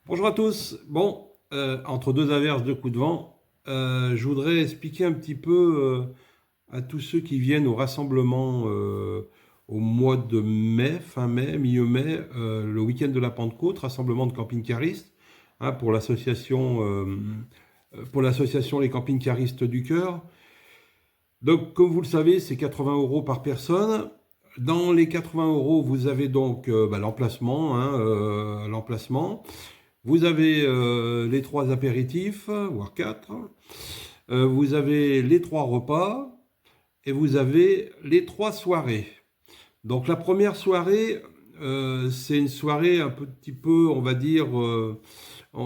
Bonjour à tous. Bon, entre deux averses, deux coups de vent, je voudrais expliquer un petit peu à tous ceux qui viennent au rassemblement au mois de mai, fin mai, milieu mai, le week-end de la Pentecôte, rassemblement de camping-caristes, hein, pour l'association Les Camping-Caristes du Cœur. Donc, comme vous le savez, c'est 80 euros par personne. Dans les 80 euros, vous avez donc l'emplacement, l'emplacement. Vous avez les trois apéritifs, voire quatre. Vous avez les trois repas et vous avez les trois soirées. Donc la première soirée, c'est une soirée un petit peu, on va dire,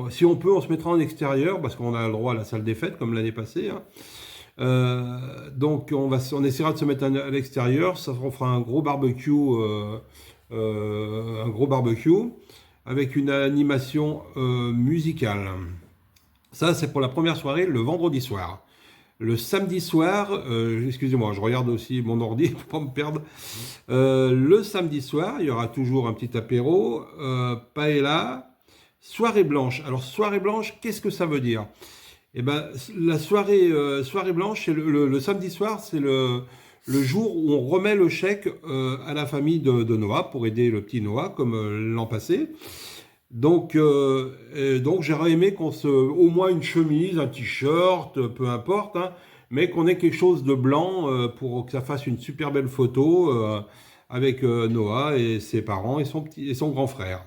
si on peut, on se mettra en extérieur parce qu'on a le droit à la salle des fêtes comme l'année passée, hein. Donc on essaiera de se mettre à l'extérieur. Ça, on fera un gros barbecue avec une animation musicale. Ça, c'est pour la première soirée, le vendredi soir. Le samedi soir, excusez-moi, je regarde aussi mon ordi pour pas me perdre. Le samedi soir, il y aura toujours un petit apéro, paella, soirée blanche. Alors, soirée blanche, qu'est-ce que ça veut dire? Eh ben, la soirée blanche, c'est le samedi soir, c'est le jour où on remet le chèque à la famille de Noah pour aider le petit Noah, comme l'an passé. Donc j'aurais aimé au moins une chemise, un t-shirt, peu importe, hein, mais qu'on ait quelque chose de blanc pour que ça fasse une super belle photo avec Noah et ses parents et son grand frère.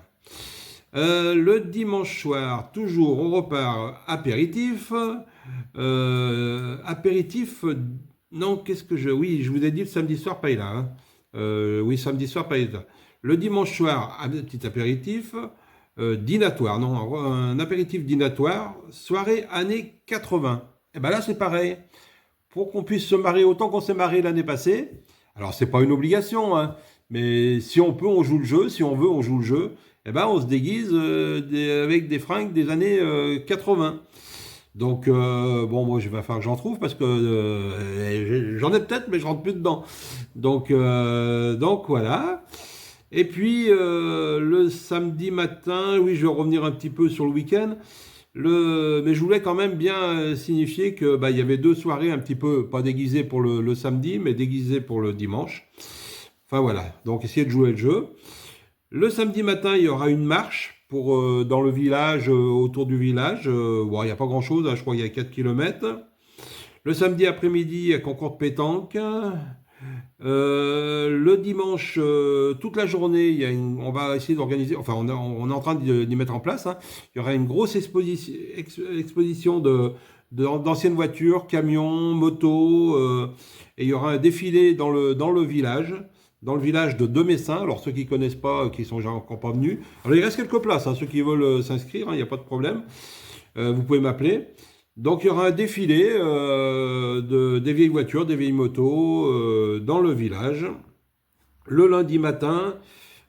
Le dimanche soir, toujours, on repart apéritif. Apéritif, non, oui, je vous ai dit le samedi soir, pas là. Hein. Oui, samedi soir, pas là. Le dimanche soir, un petit apéritif. Dînatoire, non, un apéritif dînatoire, soirée années 80. Et ben là, c'est pareil. Pour qu'on puisse se marier autant qu'on s'est marié l'année passée, alors c'est pas une obligation, hein, mais si on peut, on joue le jeu, si on veut, on joue le jeu, et ben on se déguise avec des fringues des années 80. Donc, bon, moi, je vais falloir que j'en trouve parce que j'en ai peut-être, mais je rentre plus dedans. Donc voilà. Et puis, le samedi matin, oui, je vais revenir un petit peu sur le week-end. Mais je voulais quand même bien signifier que il y avait deux soirées un petit peu, pas déguisées pour le samedi, mais déguisées pour le dimanche. Enfin voilà, donc essayez de jouer le jeu. Le samedi matin, il y aura une marche dans le village, autour du village. Bon, il n'y a pas grand-chose, hein, je crois qu'il y a 4 kilomètres. Le samedi après-midi, il y a concours de pétanque. Le dimanche, toute la journée, on va essayer d'organiser, enfin on est en train d'y mettre en place, hein. Il y aura une grosse exposition d'anciennes voitures, camions, motos, et il y aura un défilé dans le village. Dans le village de Demessin, alors ceux qui ne connaissent pas, qui sont encore pas venus. Alors il reste quelques places, hein, ceux qui veulent s'inscrire, hein, il n'y a pas de problème. Vous pouvez m'appeler. Donc il y aura un défilé des vieilles voitures, des vieilles motos dans le village. Le lundi matin,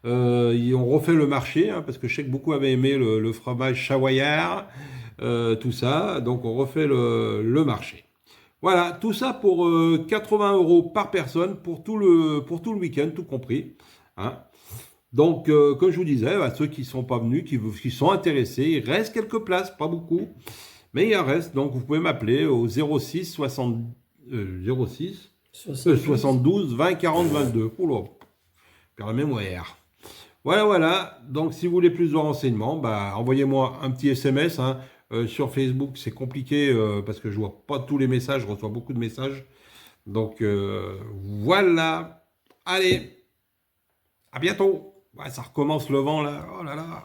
on refait le marché, hein, parce que je sais que beaucoup avaient aimé le fromage savoyard, tout ça. Donc on refait le marché. Voilà, tout ça pour 80 euros par personne pour tout le week-end, tout compris, hein. Donc, comme je vous disais, ceux qui ne sont pas venus, qui sont intéressés, il reste quelques places, pas beaucoup. Mais il en reste, donc vous pouvez m'appeler au 06 60, 06 72. 72 20 40 22. Oula, perds la mémoire. Voilà. Donc si vous voulez plus de renseignements, envoyez-moi un petit SMS, hein. Sur Facebook, c'est compliqué parce que je vois pas tous les messages, je reçois beaucoup de messages. Donc voilà. Allez, à bientôt. Ouais, ça recommence le vent là. Oh là là.